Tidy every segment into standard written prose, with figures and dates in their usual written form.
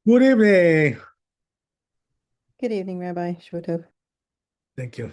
Good evening. Good evening, Rabbi Shvotov. Thank you.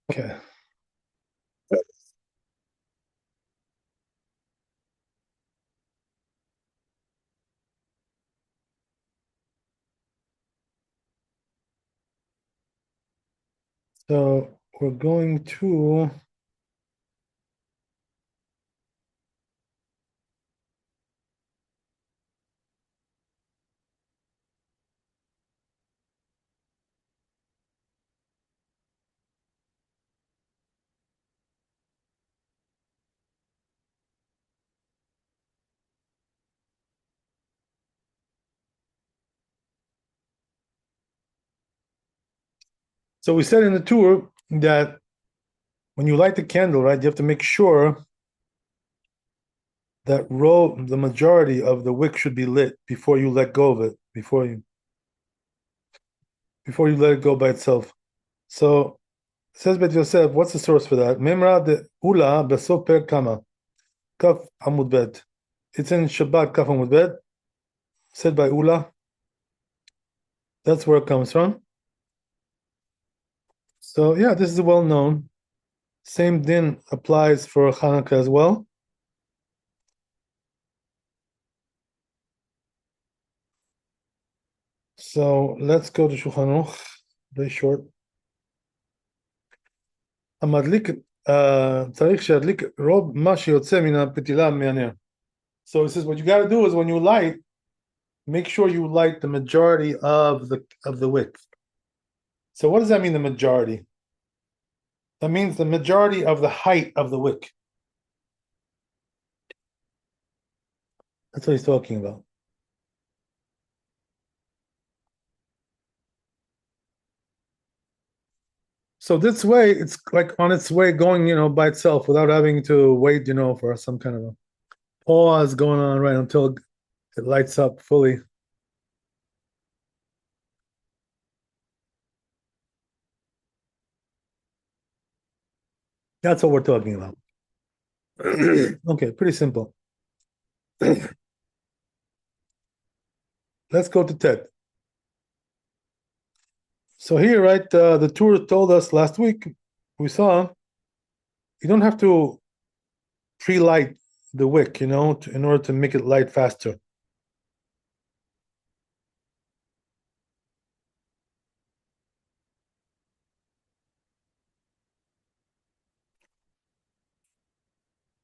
Okay. So we're going to so we said in the tour that when you light the candle, right, you have to make sure that the majority of the wick should be lit before you let go of it, before you let it go by itself. So says Bet Yosef, what's the source for that? Memra de Ula Besof Per Kama Kaf Amud Bet. It's in Shabbat Kaf Amud Bet, said by Ula. That's where it comes from. So yeah, this is well known. Same din applies for Hanukkah as well. So let's go to Shulchan Aruch, very short. המדליק, צריך שידליק רוב מה שיוצא מן הפתילה מהנר. So it says what you got to do is when you light, make sure you light the majority of the wick. So what does that mean, the majority? That means the majority of the height of the wick. That's what he's talking about. So this way, it's like on its way going, by itself without having to wait, for some kind of a pause going on right until it lights up fully. That's what we're talking about. Okay, pretty simple. Let's go to Ted. So here, right, the tour told us last week, we saw you don't have to pre-light the wick, in order to make it light faster.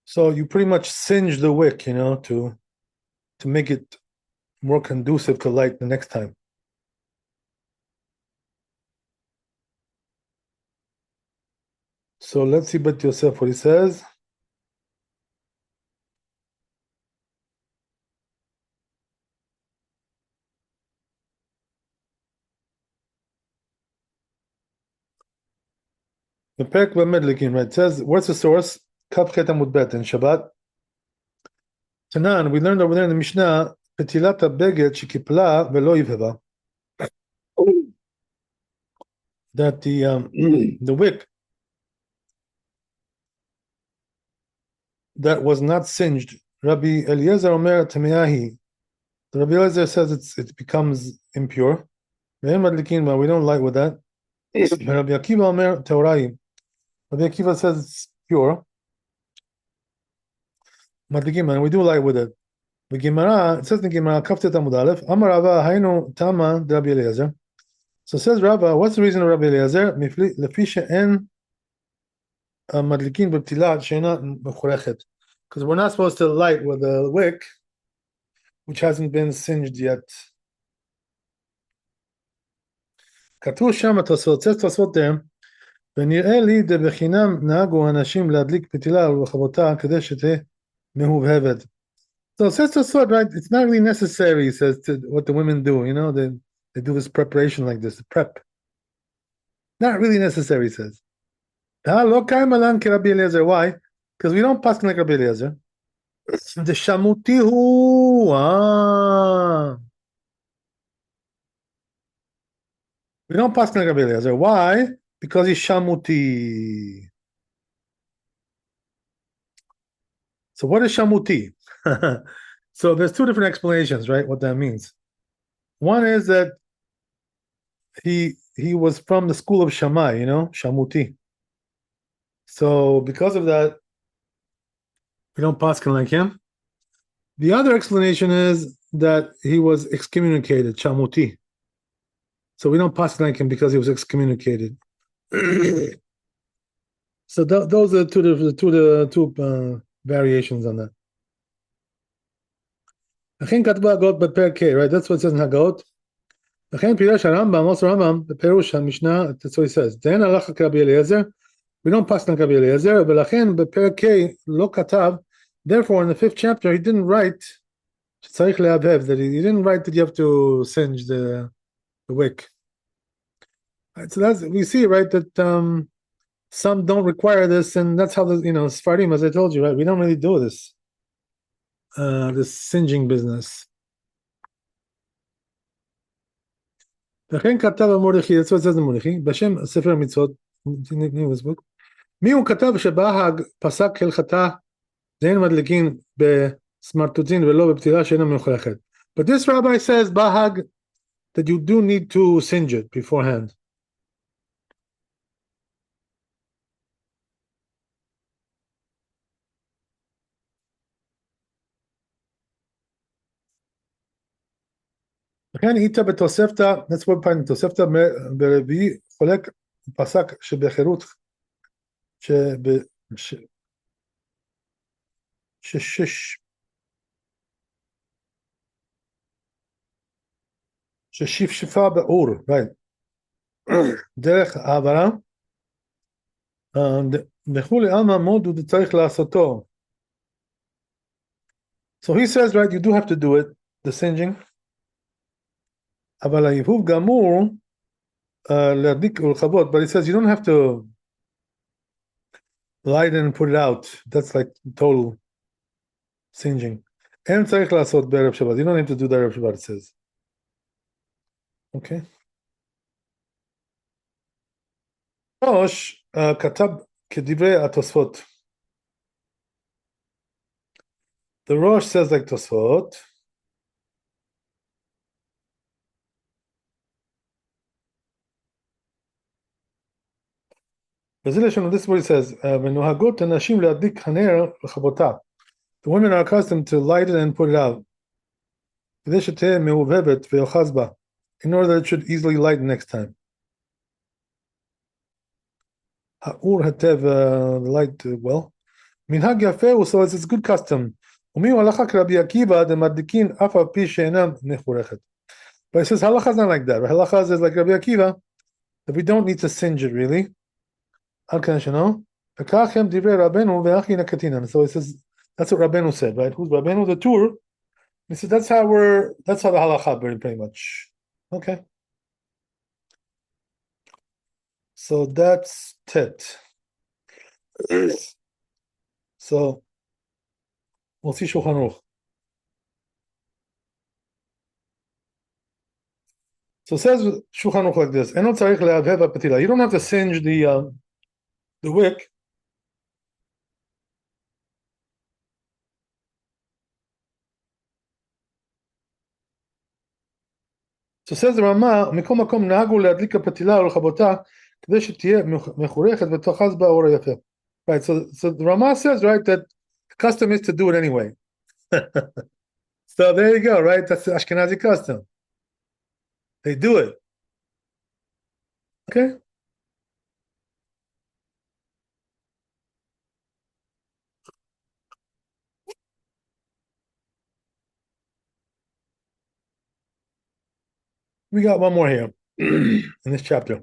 So you pretty much singe the wick, to make it more conducive to light the next time. So let's see Bet Yosef what he says. The Perek Bamedlikin, right? It says, what's the source? Kaf Chet Amud Bet in Shabbat. Tanan, we learned over there in the Mishnah, Petilat Beged Shekipla Velo Yivheva. That the wick that was not singed. Rabbi Eliezer Omer Tamiyahi. The Rabbi Eliezer says it becomes impure. We don't light with that. Rabbi Akiva Omer Teorai. Rabbi Akiva says it's pure. And we do light with it. The Gemara, it says in the Gemara, Kaftet Amud Aleph, Amar Rava Hainu Tama de Rabbi Eliezer. So says Rava, what's the reason of Rabbi Eliezer? Lefi she'en madlikin b'ptilat she'ena mechurechet. Because we're not supposed to light with a wick which hasn't been singed yet. כתוב שם התוספות, says תוספות there, ונראה לי דבחינם נהגו אנשים להדליק פתילה ולרחבותה כדי שתהיה מהובהבת. So it says Tosfot, right? It's not really necessary, he says, to what the women do, they do this preparation like this, the prep. Not really necessary, he says. Why? Because we don't pass like Rabbi Eliezer. The shamutihu. We don't pass like Rabbi Eliezer. Why? Because he's shamuti. So what is shamuti? So there's two different explanations, right? What that means. One is that he was from the school of Shammai, Shamuti. So because of that, we don't paskin like him. The other explanation is that he was excommunicated, Shamuti. So we don't paskin like him because he was excommunicated. So those are the two variations on that. Right? That's what it says in Hagaot. לכן פירש הרמב"ם, also Rambam, בפירוש המשנה, that's what he says. דהן הלכה כרבי אליעזר, we don't pass on כרבי אליעזר, ולכן בפרק K לא כתב, therefore in the 5th chapter he didn't write, שצריך להבהב, that he didn't write that you have to singe the wick. Right, so that's, we see, right, that some don't require this, and that's how the, Sfarim, as I told you, right, we don't really do this singeing business. לכן כתב המוריכי, that's what it says in מוריכי, בשם ספר המצוות, מי הוא כתב שבהג פסק הלכתה, דהן מדליקין בסמרטוטין ולא בפתילה שאינה מלוכלכת. But this rabbi says, בהג, that you do need to singe it beforehand. לכן איתה בתוספתא, that's what point, תוספתא ברביעי חולק פסק שבחירות ששפשפה באור, right, דרך העברה, וכולי עלמא מודו צריך לעשותו. So he says, right, you do have to do it, the singeing, אבל היבוב גמור להדליק ולכבות, but he says you don't have to light it and put it out. That's like total singeing. אין צריך לעשות בערב שבת. You don't need to do that בערב שבת, it says. Okay. ראש כתב כדברי התוספות. The Rosh says like תוספות. This is what it says. The women are accustomed to light it and put it out. In order that it should easily light next time. The light well. So it's good custom. But it says halacha is not like that. Halacha is like Rabbi Akiva, that we don't need to singe it really. So it says, that's what Rabbeinu said, right? Who's Rabbeinu? The Tur. He said, that's how the halacha, pretty much. Okay. So that's Tet. So we'll see Shulchan Aruch. So it says Shulchan Aruch like this. You don't have to singe the wick So says the Rama, מכל מקום נהגו להדליק הפתילה ולכבותה, כדי שתהיה מחורכת ותאחז בה האור היפה. Right, so the Rama says, right, that the custom is to do it anyway. So there you go, right? That's the Ashkenazi custom. They do it. Okay? We got one more here in this chapter.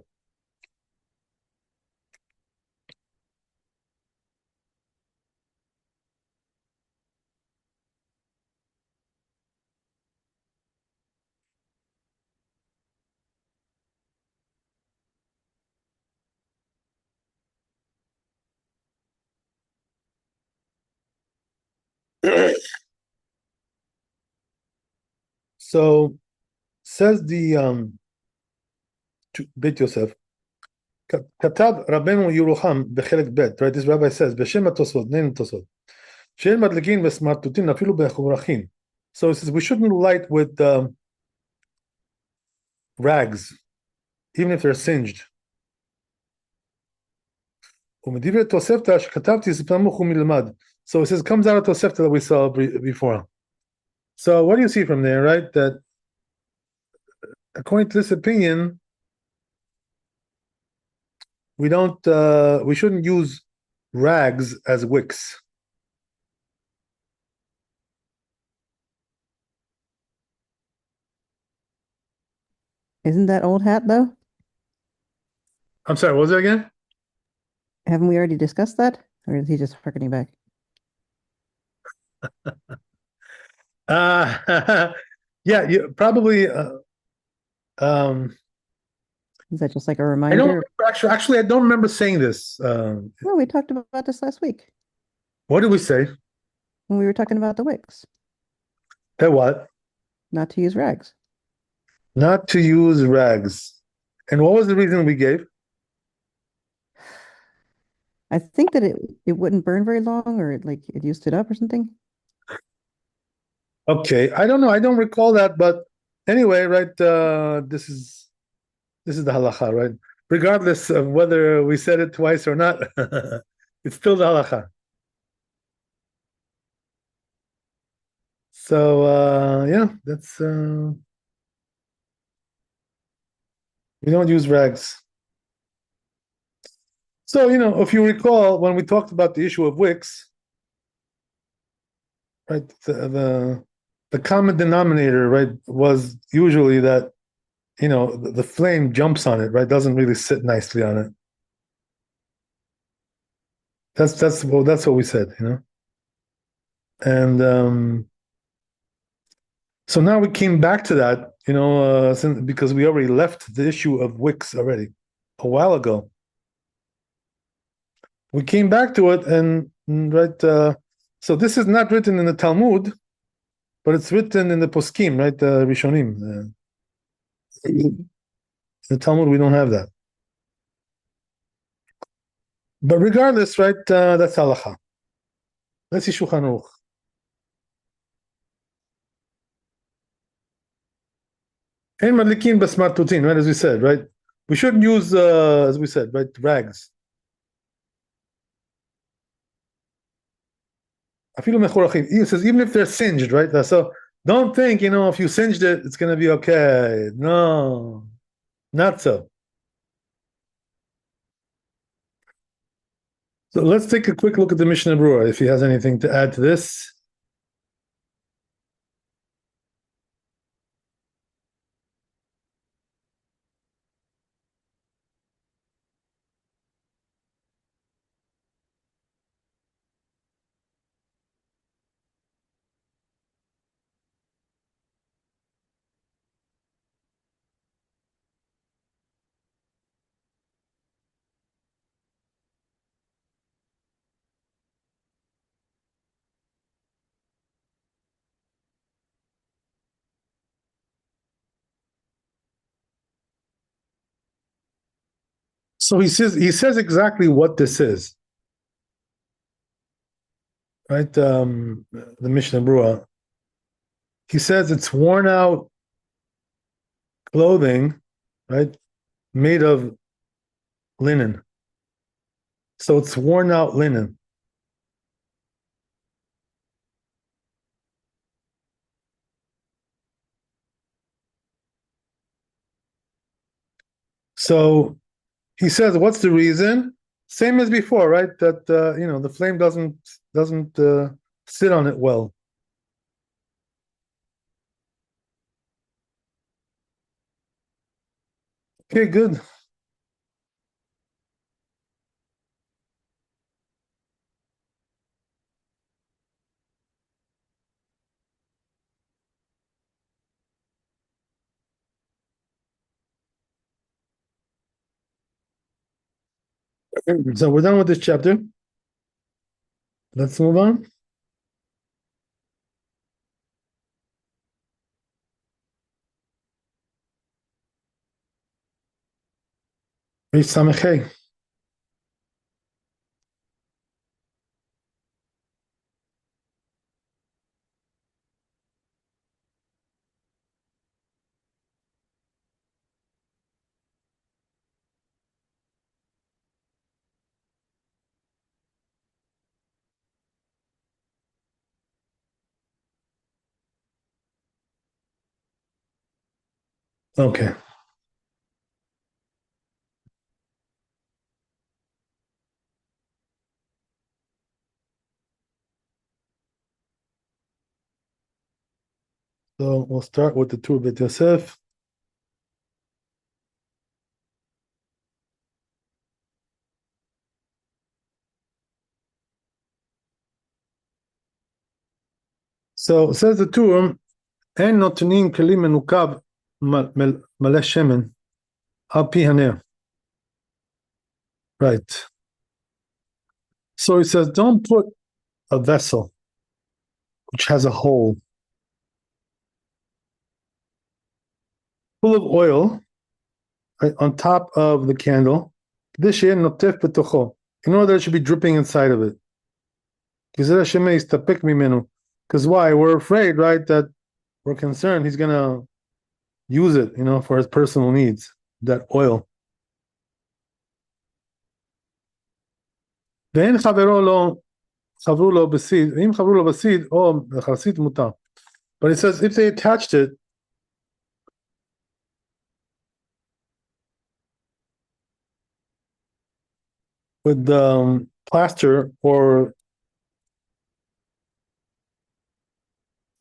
So says the Beit Yosef, כתב רבנו ירוחם בחלק ב', right? This rabbi says, בשם התוספות, נין התוספות, שאין מדליקין בסמרטוטין אפילו בחורכים. So it says we shouldn't light with rags, even if they're singed. ומדברי תוספתא שכתבתי זה סמוך ומלמד. So it says comes out of Tosefta that we saw before. So what do you see from there, right? That according to this opinion, we shouldn't use rags as wicks. Isn't that old hat though? I'm sorry, what was it again? Haven't we already discussed that? Or is he just harkening back? Yeah, you probably. Is that just like a I don't reminder? remember, actually, I don't remember saying this. No, we talked about this last week What did we say? when we were talking about the wicks, That what? not to use rags. Not to use rags. And what was the reason we gave? I think that it wouldn't burn very long, or it used it up or something. Okay, I don't know. I don't recall that, but anyway, right? This is the halacha, right? Regardless of whether we said it twice or not, it's still the halacha. So yeah, that's we don't use rags. So if you recall when we talked about the issue of wicks, right? The common denominator, right, was usually that the flame jumps on it, right? Doesn't really sit nicely on it. That's what we said, and so now we came back to that, because we already left the issue of wicks already a while ago. We came back to it, and right. So this is not written in the Talmud, but it's written in the Poskim, right? The Rishonim. In the Talmud, we don't have that. But regardless, right? That's halacha. Let's see Shulchan Aruch. Ein madlikin basmartutin, right? As we said, right? We shouldn't use, as we said, right, rags. It says even if they're singed, right? So don't think, if you singed it, it's going to be okay. No, not so. So let's take a quick look at the Mishnah Berurah, if he has anything to add to this. So he says exactly what this is, right? The Mishnah Berurah. He says it's worn out clothing, right, made of linen. So it's worn out linen. So he says, what's the reason? Same as before, right? That the flame doesn't sit on it well. Okay, good. So we're done with this chapter. Let's move on. Read Samachay. Okay. So we'll start with the Tur Beit Yosef. So says the Tur, אין נותנים כלים מנוקב מלא שמן על פי הנר. Right. So he says, don't put a vessel which has a hole full of oil, right, on top of the candle. This in order that it should be dripping inside of it. Because why? We're afraid, right, that we're concerned he's going to use it, for his personal needs, that oil. ואין חברו לו בסיד, ואם חברו לו בסיד או בחרסית מותר. But it says if they attached it with plaster or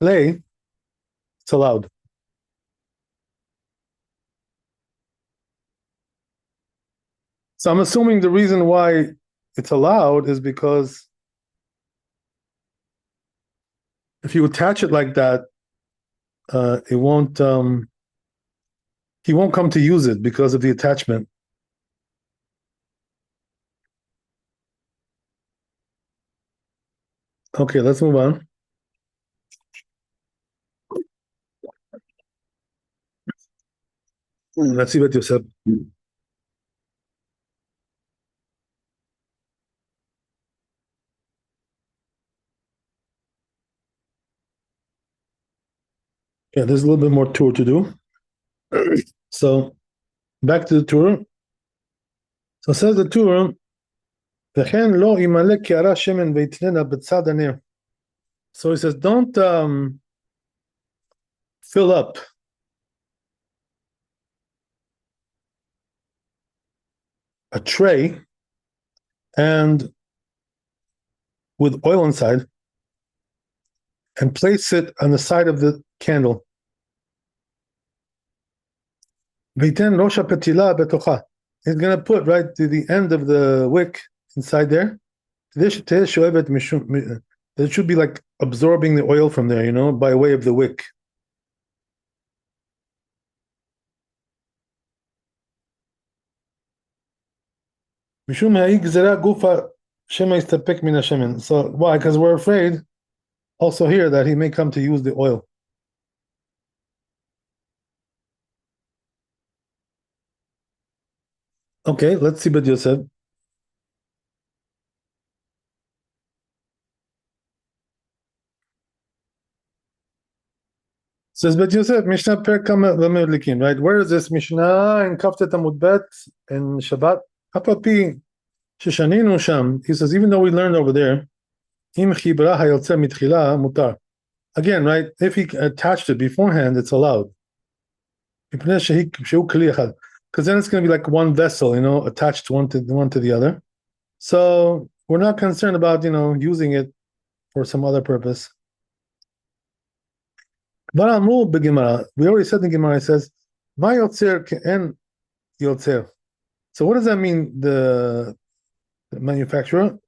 clay, it's allowed. So I'm assuming the reason why it's allowed is because if you attach it like that, it won't. He won't come to use it because of the attachment. Okay, let's move on. Let's see what Yosef. Yeah, there's a little bit more tour to do. So back to the tour. So says the tour, וכן לא ימלא קערה שמן ויתננה בצד הנר. So he says, don't fill up a tray and with oil inside and place it on the side of the candle. ויתן ראש הפתילה בתוכה. He's going to put right to the end of the wick inside there. That it should be like absorbing the oil from there, by way of the wick. So why? Because we're afraid also here that he may come to use the oil. Okay, let's see what you said. Says Bet Yosef, Mishnah Per Kama Lamelikin, right? Where is this Mishnah in Kaftet Amud Bet in Shabbat? Apapi Shishaninu Sham. He says, even though we learned over there, Im Chibra Hayotze Mitchila Mutar. Again, right? If he attached it beforehand, it's allowed. Because then it's going to be like one vessel, attached one to the other. So we're not concerned about, using it for some other purpose. We already said in Gemara, it says, "Ma yotzer ke'en yotzer." So what does that mean? The manufacturer,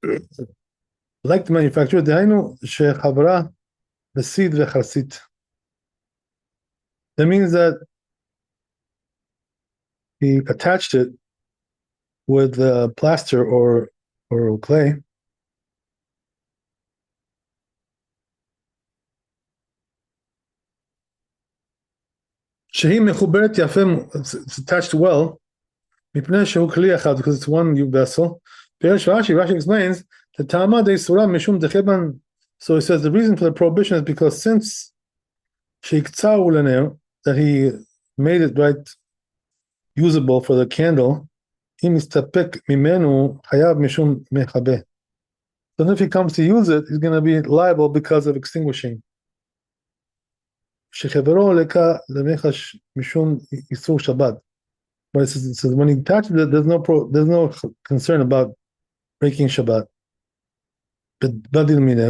like the manufacturer, dehainu shechavra besid v'charsit. That means that he attached it with plaster or clay. It's attached well, because it's one vessel. Rashi explains the Tama de Surah Mishum Decheban. So he says the reason for the prohibition is because since that he made it right usable for the candle, so if he comes to use it, he's going to be liable because of extinguishing. But it says when he touches it, there's no concern about breaking Shabbat. But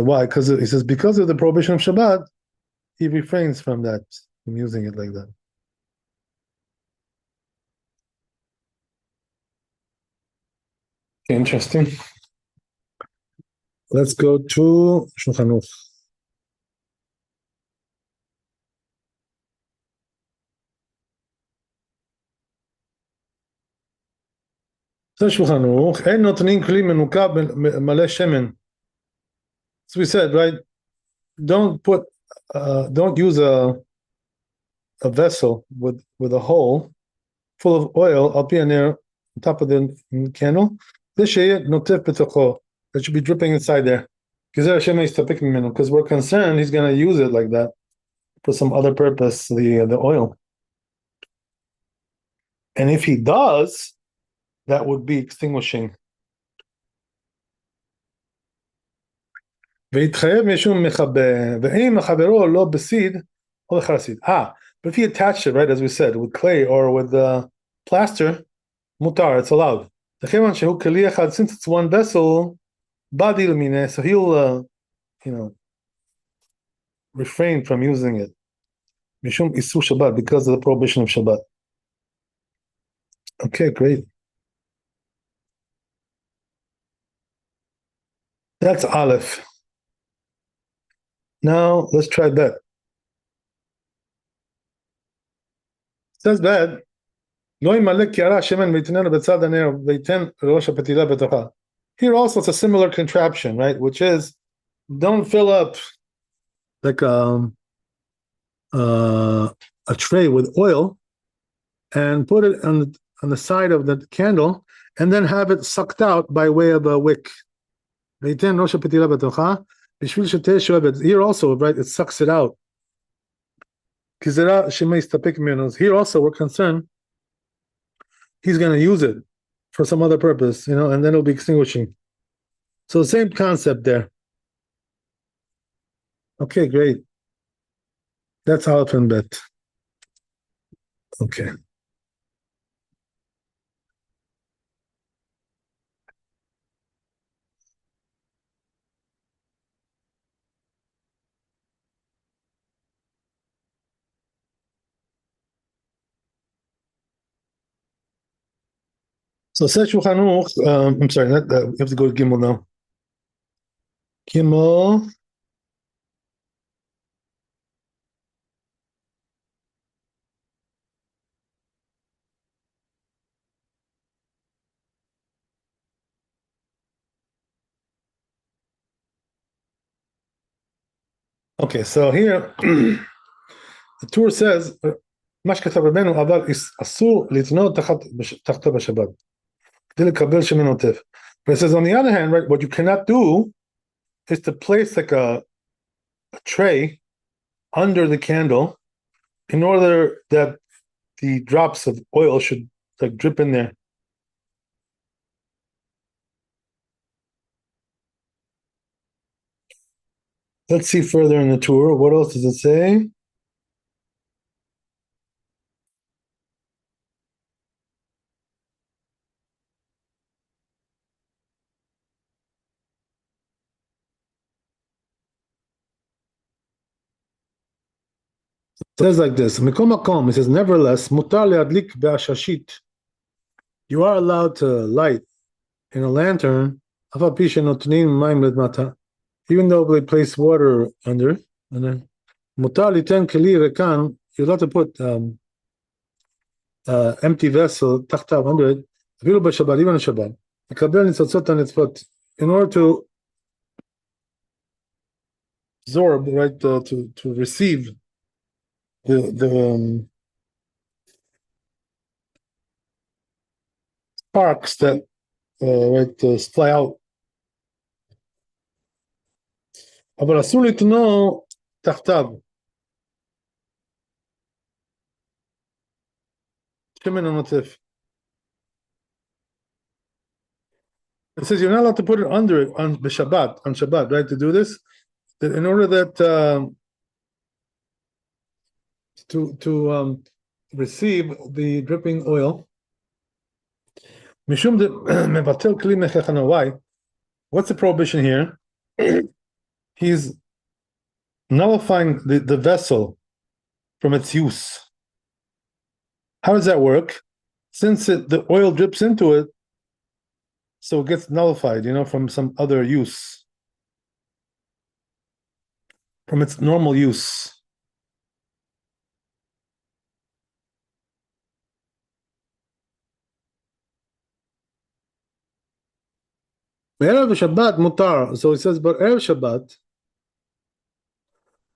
why? Because he says because of the prohibition of Shabbat, he refrains from that, from using it like that. Okay, interesting. Let's go to Shulchan Aruch. So we said, right? Don't use a vessel with a hole full of oil up in there on top of the candle. That should be dripping inside there. Because we're concerned he's going to use it like that for some other purpose, the oil. And if he does, that would be extinguishing. But if he attached it, right, as we said, with clay or with plaster, mutar, it's allowed. Since it's one vessel, so he'll, refrain from using it. Mishum Isur Shabbat, because of the prohibition of Shabbat. Okay, great. That's Aleph. Now let's try that. It says that here also it's a similar contraption, right? Which is don't fill up like a tray with oil and put it on the side of the candle and then have it sucked out by way of a wick. Here also, right, it sucks it out. Here also we're concerned he's going to use it for some other purpose, and then it'll be extinguishing. So the same concept there. Okay, great. That's Aleph and Bet. Okay. So says Shulchan Aruch, I'm sorry, you have to go to Gimel now. Gimel. Okay, so here the Tur says, מה שכתב רבנו, אבל אסור לתנות תחתו בשבת, כדי לקבל שמן עוטף. But it says, on the other hand, right, what you cannot do is to place like a tray under the candle in order that the drops of oil should like drip in there. Let's see further in the tour. What else does it say? It says like this. It says, nevertheless, mutar leadlik be'ashashit. You are allowed to light in a lantern, even though they place water under. And then mutar liten keli rekan. You're allowed to put empty vessel tachtav under it. Even on Shabbat. In order to absorb, right, to receive the sparks that fly out. אבל אסור לתנוע תחתיו. שמן הנוטף. It says you're not allowed to put it under it on Shabbat, right? To do this, that in order that to receive the dripping oil. Mishum mevatel kli mechechana. Why? What's the prohibition here? He's nullifying the vessel from its use. How does that work? Since the oil drips into it, so it gets nullified, from some other use, from its normal use. Erev Shabbat mutar. So it says, but Erev Shabbat,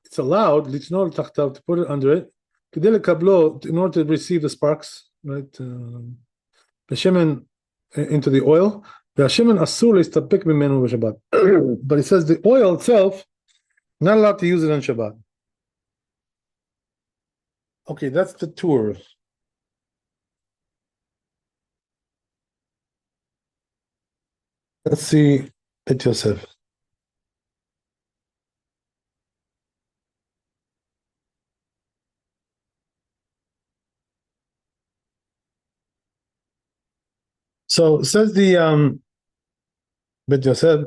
it's allowed, to put it under it, in order to receive the sparks, right? Into the oil. But it says the oil itself, not allowed to use it on Shabbat. Okay, that's the tour. Let's see it, Yosef. So it says the Bet Yosef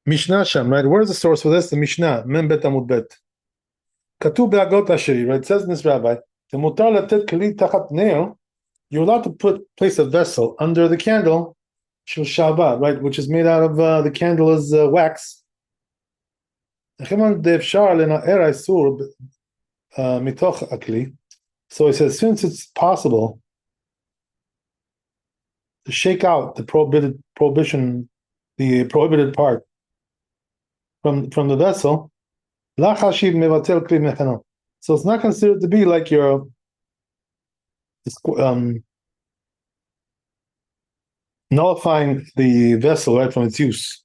Mishnah Sham, right? Where's the source for this? The Mishnah, Mem Bet Amud Bet. Katuv be'agot asheri, right? It says in this rabbi, the mutar latet keli tachat neo, you're allowed to place a vessel under the candle, shel Shabbat, right? Which is made out of the candle is wax. So he says, since it's possible to shake out the prohibited part from the vessel, so it's not considered to be like your nullifying the vessel, right, from its use.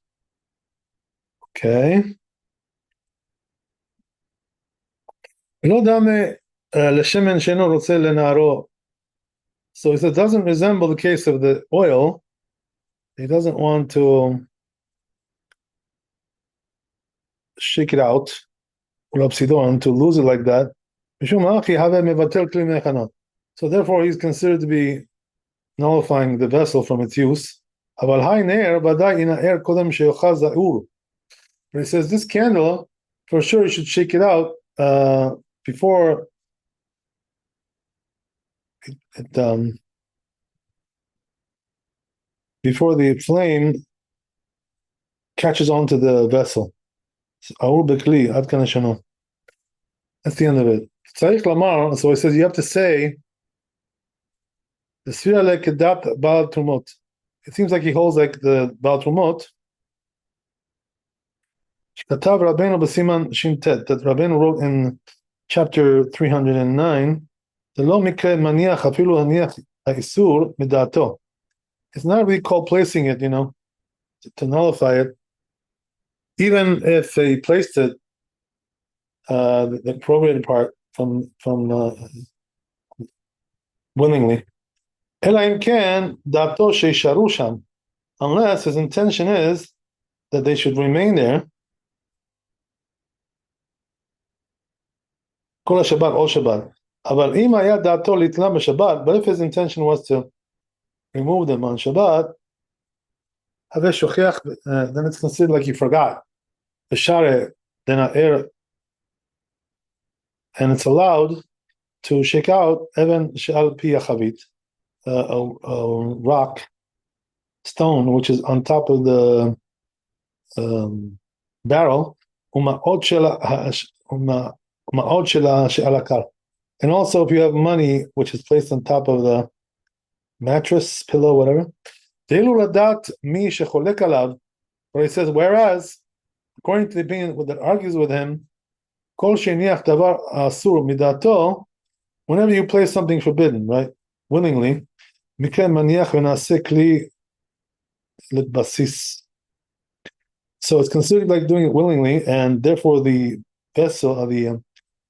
Okay. So it doesn't resemble the case of the oil. He doesn't want to shake it out, to lose it like that. So therefore he's considered to be nullifying the vessel from its use. But he says this candle, for sure you should shake it out before before the flame catches onto the vessel. That's the end of it. So he says you have to say the Sfira lekedat Baal Trumot. It seems like he holds like the Baal Trumot. Katav Rabbeinu b'siman Shintet, that Rabbeinu wrote in chapter 309. The lo mikre maniach afilu haniach ha'isur midato. It's not really called placing it, to nullify it. Even if he placed it, the prohibited part willingly. אלא אם כן דעתו שישארו שם, unless his intention is that they should remain there כל השבת או שבת. אבל אם היה דעתו להתלה בשבת, but if his intention was to remove them on Shabbat, הווה שוכח, then it's considered like he forgot. ושרה then הער, and it's allowed to shake out אבן שעל פי החבית, a rock, stone, which is on top of the barrel, ומעות שלה שעל הקר. And also if you have money which is placed on top of the mattress, pillow, whatever, דאילו לדעת מי שחולק עליו, where he says, whereas, according to the opinion that argues with him, כל שהניח דבר אסור מדעתו, whenever you place something forbidden, right, willingly, מכן מניח ונעשה כלי לבסיס. So it's considered like doing it willingly, and therefore the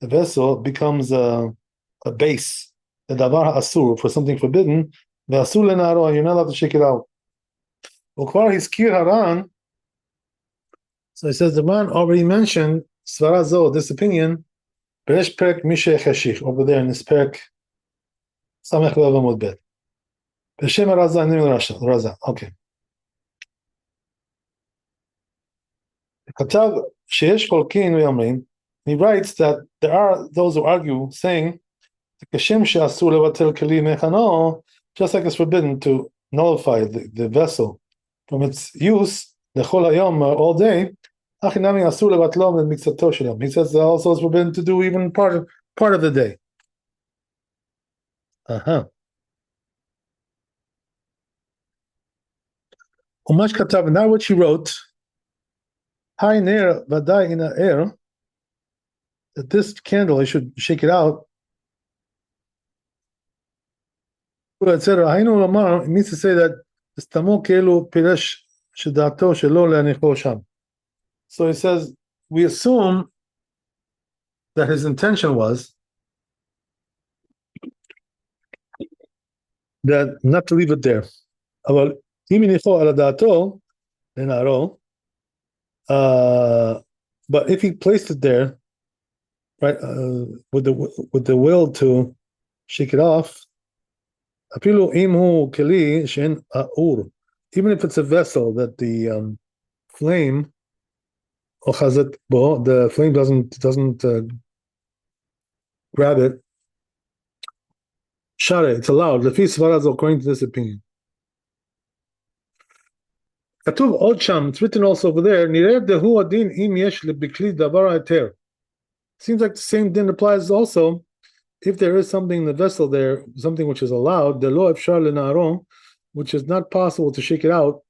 vessel becomes a base, the davar asur, for something forbidden. The asur lenaro, you're not allowed to shake it out. Ukvar hiskir haran. So it says the man already mentioned svarazo, this opinion. Beresh perek mishe cheshich, over there in this perek. Samech le'avamud bet. B'shem Raza, Raza. Okay. כתב שיש חולקים ואומרים, he writes that there are those who argue, saying, כשם שאסור לבטל כלי מכנו, just like it's forbidden to nullify the vessel from its use, לכל היום, all day, אך אינם אסור לבטלו ממקצתו של יום. He says that also it's forbidden to do even part of the day. ומה שכתב, now what she wrote, Hi ner vaday in air, that this candle, I should shake it out. Etc. It means to say that so he says, we assume that his intention was that not to leave it there. But if he placed it there, right, with the will to shake it off, even if it's a vessel that the flame, the flame doesn't grab it, it's allowed. According to this opinion. It's written also over there. Seems like the same din applies also if there is something in the vessel there, something which is allowed, which is not possible to shake it out,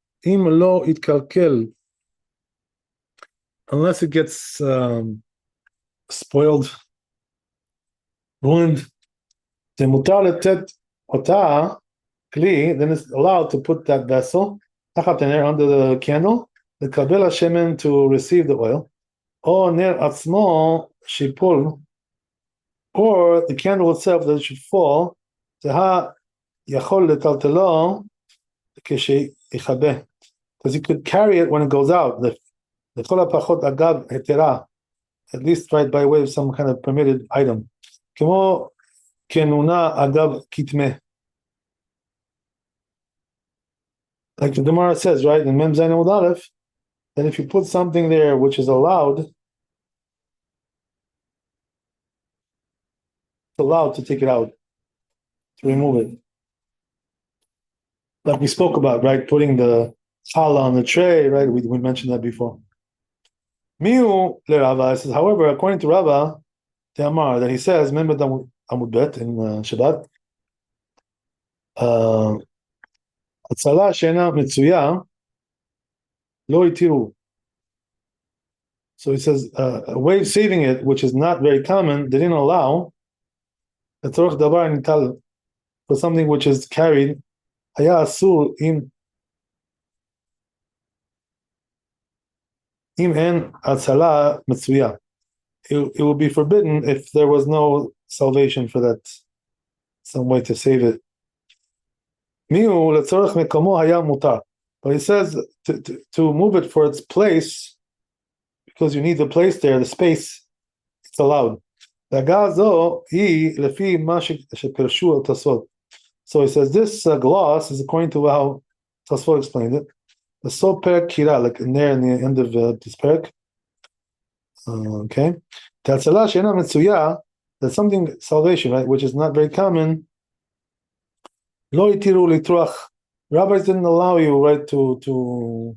unless it gets spoiled, ruined. Then it's allowed to put that vessel under the candle, the kabel shemen, to receive the oil, or ner atzmo shipul, or the candle itself that it should fall, because you could carry it when it goes out. At least right by way of some kind of permitted item. Like the Gemara says, right, in Mem Zayin Amud Aleph, that if you put something there which is allowed, it's allowed to take it out, to remove it. Like we spoke about, right, putting the challah on the tray, right, we mentioned that before. Miu le Rava says, however, according to Rava, the Amar, that he says, remember Amud Bet in Shabbat, הצלה שאינה מצויה, לא התירו. So he says, a way of saving it, which is not very common, they didn't allow, לצורך דבר ניטל, for something which is carried, היה אסור אם אין הצלה מצויה. it would be forbidden if there was no salvation for that, some way to save it. Miu letzorech mekomo haya mutar. But he says to move it for its place, because you need the place there, the space, it's allowed. So he says this gloss is according to how Tosfot explained it. The soper kira, like in there in the end of this parak. Okay, that's something salvation, right, which is not very common. Lo itiru litruach. Rabbis didn't allow you, right, to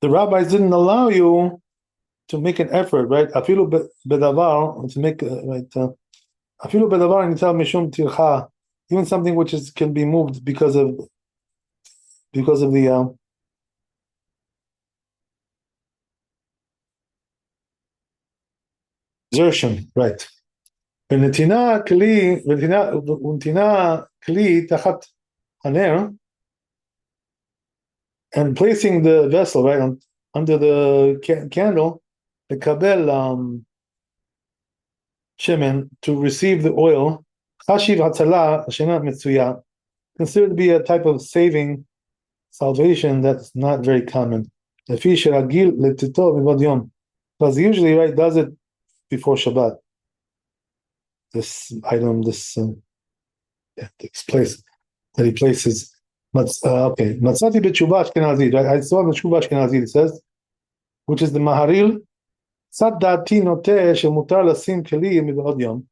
the rabbis didn't allow you to make an effort, right? Afilu bedavar, to make right. Afilu bedavar nitzal mishum tircha, even something which can be moved because of the exertion, right? ונתינה kli tachat haner, and placing the vessel right under the candle, the kabel shemen, to receive the oil, chashiv hatzala shena mitzuya, considered to be a type of saving salvation that's not very common. Because usually, right, does it before Shabbat. This item, this place that he places. Okay, Matzati b'tshuva Ashkenazi. Right, I saw the tshuva Ashkenazi. It says, which is the Maharil. Tzad dati noteh shemutar lasim keli mid'od yom.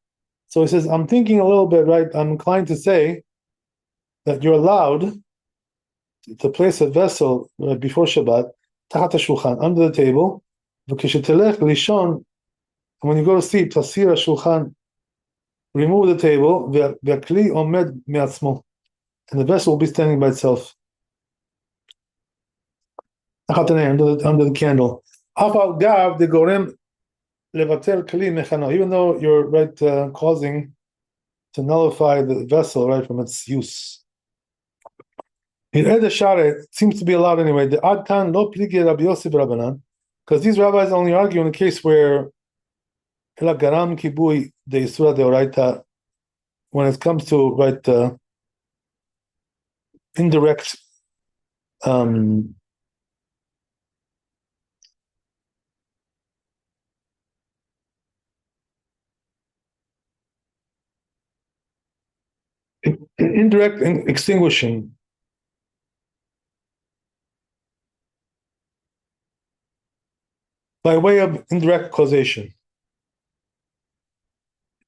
So he says, I'm thinking a little bit, right? I'm inclined to say that you're allowed to place a vessel right before Shabbat, tachat shulchan, under the table. V'kishetelech lishon, when you go to sleep, tasir shulchan, remove the table, v'akli omed me'atzmo, and the vessel will be standing by itself. Under the candle. Even though you're right causing to nullify the vessel right from its use. It seems to be allowed anyway. The Adkan lo pligi Rabbi Yosef Rabbanan, because these rabbis only argue in the case where garam kibui de Yisura deoraita, when it comes to right indirect indirect extinguishing. By way of indirect causation.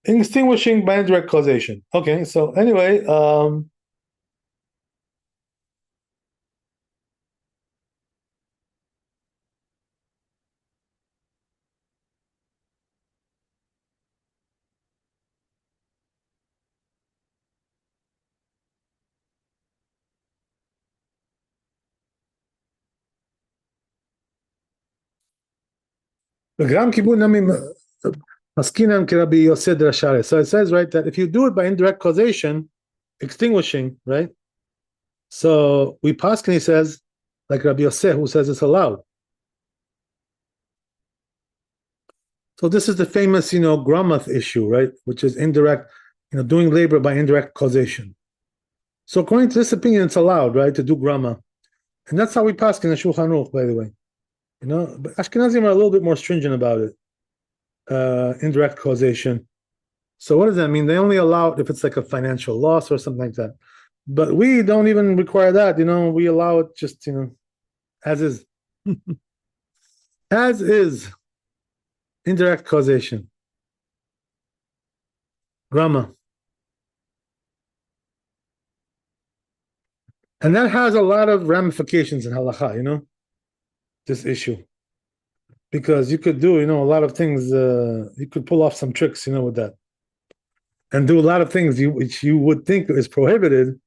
Extinguishing by indirect causation. Okay, so anyway, so it says, right, that if you do it by indirect causation, extinguishing, right? So we paskin, he says, like Rabbi Yosef, who says it's allowed. So this is the famous, gramath issue, right? Which is indirect, doing labor by indirect causation. So according to this opinion, it's allowed, right, to do grama. And that's how we paskin in Shulchan Aruch, by the way. But Ashkenazim are a little bit more stringent about it. Indirect causation. So what does that mean? They only allow it if it's like a financial loss or something like that. But we don't even require that. We allow it just, as is. As is. Indirect causation. Grama. And that has a lot of ramifications in halacha, this issue. Because you could do, a lot of things, you could pull off some tricks, with that. And do a lot of things which you would think is prohibited,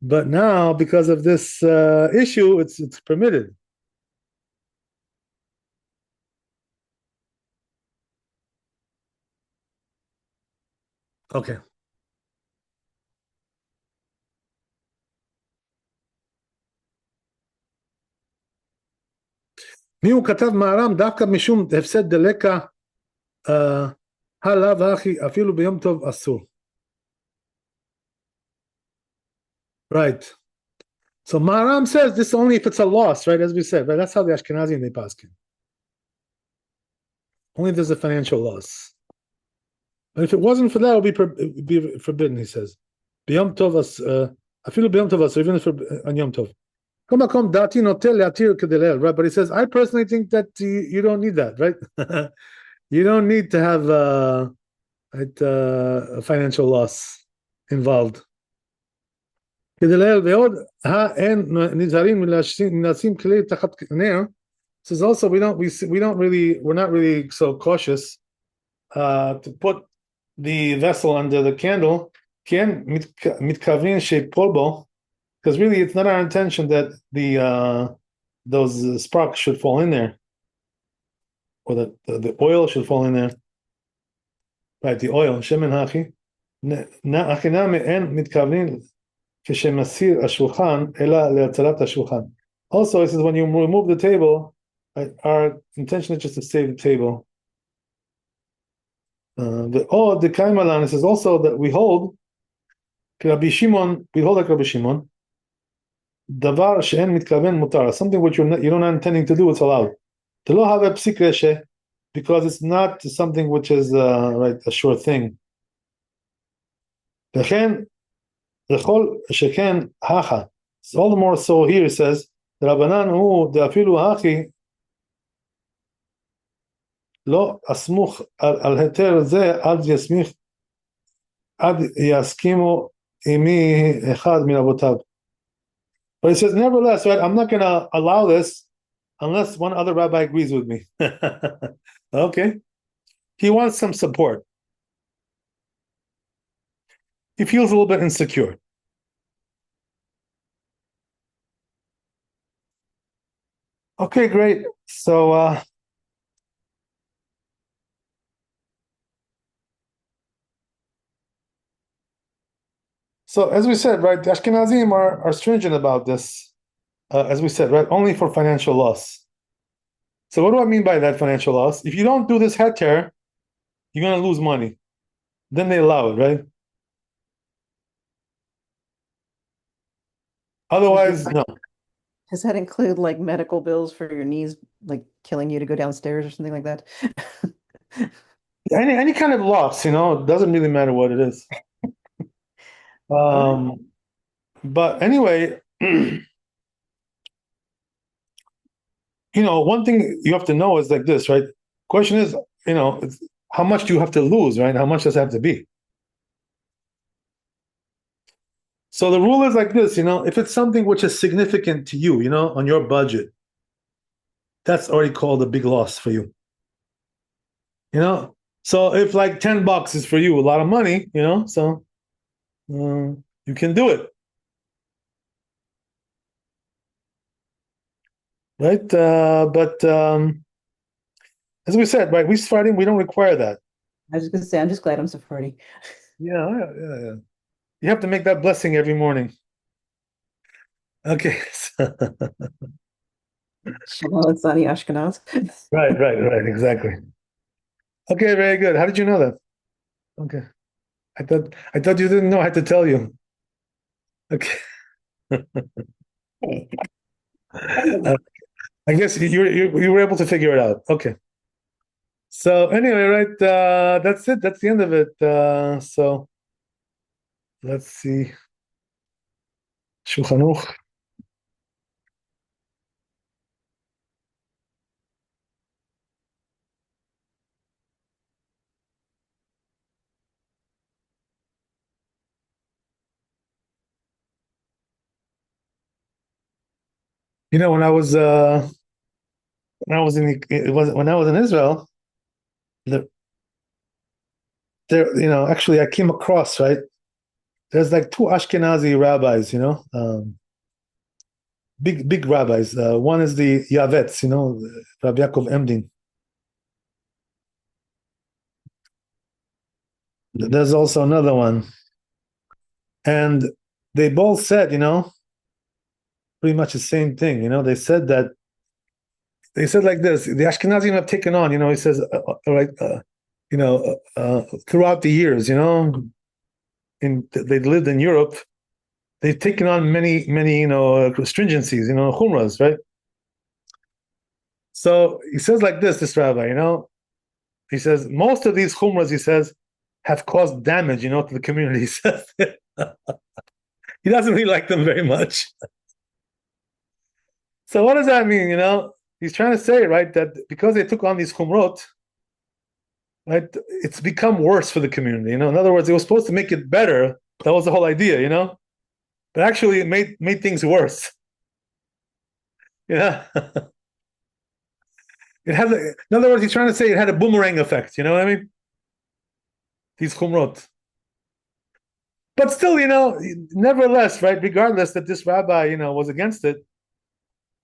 but now because of this issue, it's permitted. Okay. מי הוא כתב מהר"ם דווקא משום הפסד דלקה הלאו הכי אפילו ביום טוב אסור. Right. So Maharam says this only if it's a loss, right? As we said, right? That's how the Ashkenazi they paskin. Only if there's a financial loss. But if it wasn't for that, it would be forbidden, he says. B'yom tov as afilu b'yom tov as even on Yom Tov. Right? But he says, I personally think that you don't need that, right? You don't need to have a financial loss involved. Says also we're not really so cautious to put the vessel under the candle because really it's not our intention that those sparks should fall in there, or the oil should fall in there, right? The oil shemen hachi achinami en mitkavnin כשמסיר השולחן אלא להצלת השולחן. Also, it says when you remove the table, our intention is just to save the table. The Kaimalan, it says also that we hold Rabbi Shimon, we hold like Rabbi Shimon, דבר שאין מתכוון מותר, something which you're not intending to do, it's allowed. לא have פסיק רשע, because it's not something which is right, a sure thing. לכן לכל שכן הכה. It's all the more so here, it says, רבנן הוא דאפילו הכי לא אסמוך על היתר זה עד יסכימו עמי אחד מרבותיו. But it says, nevertheless, right, I'm not going to allow this unless one other rabbi agrees with me. Okay? He wants some support. He feels a little bit insecure. Okay, great. So as we said, right, the Ashkenazim are stringent about this, as we said, right, only for financial loss. So what do I mean by that financial loss? If you don't do this heter, you're going to lose money. Then they allow it, right? Otherwise, no. Does that include like medical bills for your knees, like killing you to go downstairs or something like that? Any kind of loss, it doesn't really matter what it is. But anyway, one thing you have to know is like this, right? Question is, how much do you have to lose, right? How much does it have to be? So the rule is like this, if it's something which is significant to you, on your budget, that's already called a big loss for you. So if like $10 is for you a lot of money, so you can do it. Right? But as we said, right, we Sephardim, we don't require that. I was just going to say, I'm just glad I'm Sephardi. Yeah. You have to make that blessing every morning. Okay. Shabbat Zani Ashkenaz. Right, exactly. Okay, very good. How did you know that? Okay. I thought you didn't know. I had to tell you. Okay. I guess you were able to figure it out. Okay. So anyway, right, that's it. That's the end of it. So let's see. Shulchan Aruch. When I was in Israel, actually I came across, right, there's like two Ashkenazi rabbis, big rabbis. One is the Yavetz, Rabbi Yaakov Emdin. There's also another one, and they both said, pretty much the same thing. They said that He said like this: the Ashkenazim have taken on, he says, throughout the years, they lived in Europe, they've taken on many, many, stringencies, chumras, right? So he says like this rabbi, he says most of these chumras, he says, have caused damage, to the community. He says he doesn't really like them very much. So what does that mean? He's trying to say, right, that because they took on these chumrot, right, it's become worse for the community. In other words, it was supposed to make it better. That was the whole idea, but actually it made things worse. Yeah. In other words, he's trying to say it had a boomerang effect. You know what I mean? These chumrot. But still, nevertheless, right, regardless that this rabbi, was against it,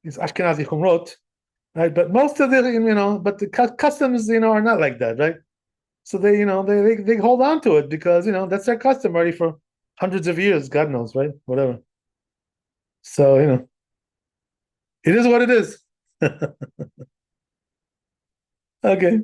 these Ashkenazi chumrot, right? But most of but the customs, are not like that, right? So they hold on to it because, that's their custom already for hundreds of years, God knows, right? Whatever. So, it is what it is. Okay.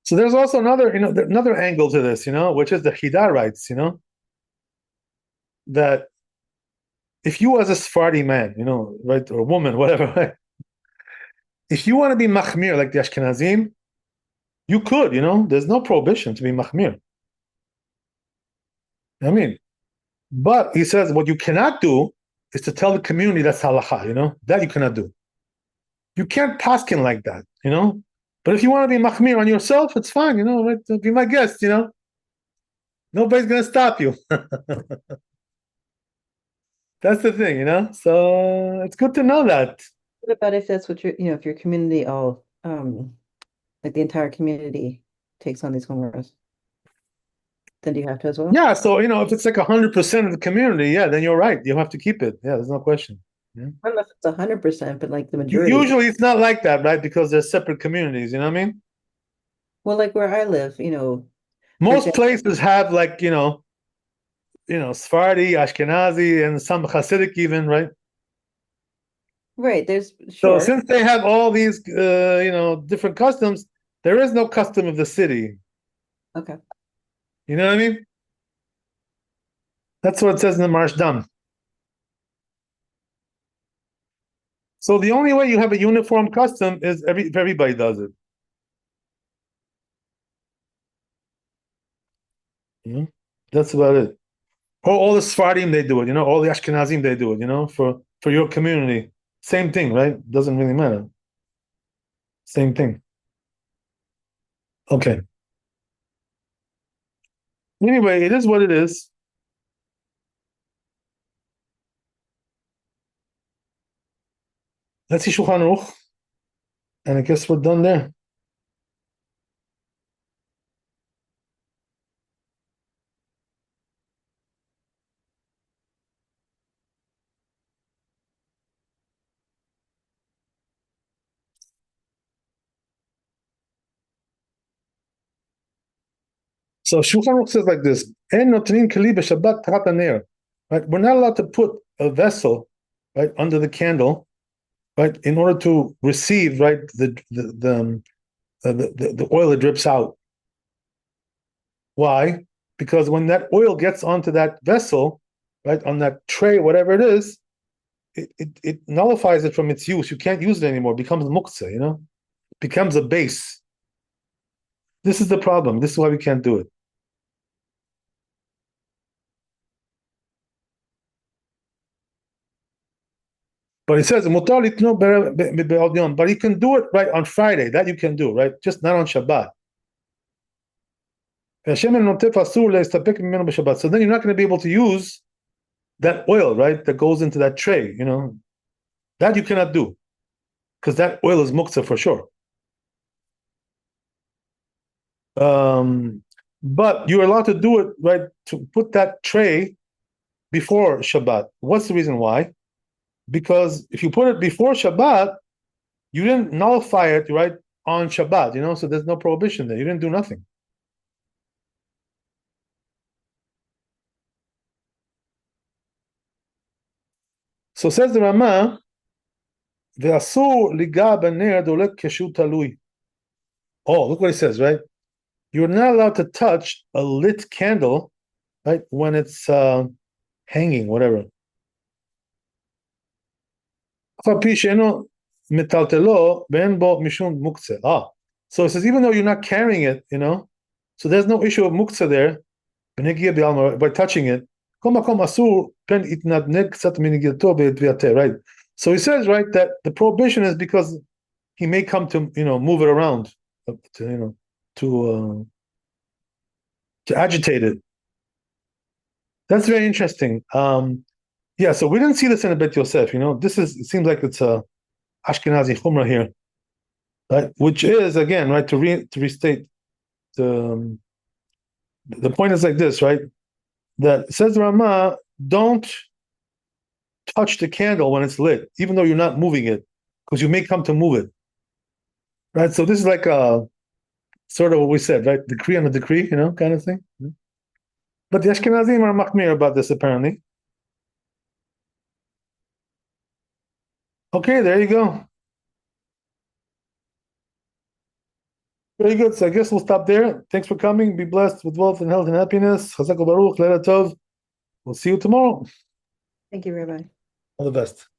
So there's also another angle to this, which is the Chida writes, that if you as a Sephardi man, right, or woman, whatever, right, if you want to be machmir like the Ashkenazim, you could, there's no prohibition to be machmir. I mean, but he says what you cannot do is to tell the community that's halacha, that you cannot do. You can't paskin like that, But if you want to be machmir on yourself, it's fine, right? Be my guest, Nobody's gonna stop you. That's the thing, So it's good to know that. What about if that's what if your community all, like the entire community takes on these homeowners, then do you have to as well? Yeah, so if it's like 100% of the community, yeah, then you're right. You have to keep it. Yeah, there's no question. Yeah. I don't know if it's 100%, but like the majority. Usually it's not like that, right? Because there's separate communities, you know what I mean? Well, like where I live, Most places have like, Sephardi, Ashkenazi, and some Hasidic even, right? Right, there's So sure. since they have all these, different customs, there is no custom of the city. Okay. You know what I mean? That's what it says in the Marshdam. So the only way you have a uniform custom is if everybody does it. That's about it. All the Sephardim, they do it, all the Ashkenazim, they do it, for your community. Same thing, right? Doesn't really matter. Same thing. Okay. Anyway, it is what it is. Let's see Shulchan Aruch, and I guess we're done there. So Shulchan Aruch says like this: "En notnin keli b'Shabbat tarat haner." Right? We're not allowed to put a vessel, right, under the candle, right, in order to receive, right, the oil that drips out. Why? Because when that oil gets onto that vessel, right, on that tray, whatever it is, it nullifies it from its use. You can't use it anymore. It becomes muktzah, It becomes a base. This is the problem. This is why we can't do it. But he says, but you can do it right on Friday. That you can do, right? Just not on Shabbat. So then you're not going to be able to use that oil, right? That goes into that tray, That you cannot do. Because that oil is muktzah for sure. But you're allowed to do it, right? To put that tray before Shabbat. What's the reason why? Because if you put it before Shabbat, you didn't nullify it, right, on Shabbat, So there's no prohibition there. You didn't do nothing. So says the Rama, ואסור ליגע בנר דולק כשהוא תלוי. Oh, look what he says, right? You're not allowed to touch a lit candle, right, when it's hanging, whatever. So it says even though you're not carrying it, so there's no issue of muktzah there by touching it. Right? So he says, right, that the prohibition is because he may come to move it around, to agitate it. That's very interesting. Yeah, so we didn't see this in a Bet Yosef. It seems like it's a Ashkenazi Chumrah here, right? Which is again, right, to restate the point is like this, right? That says the Rama, don't touch the candle when it's lit, even though you're not moving it, because you may come to move it, right? So this is like a sort of what we said, right? Decree on a decree, kind of thing. But the Ashkenazim are machmir about this apparently. Okay, there you go. Very good. So I guess we'll stop there. Thanks for coming. Be blessed with wealth and health and happiness. Chazak Baruch, Leila Tov. We'll see you tomorrow. Thank you, Rabbi. All the best.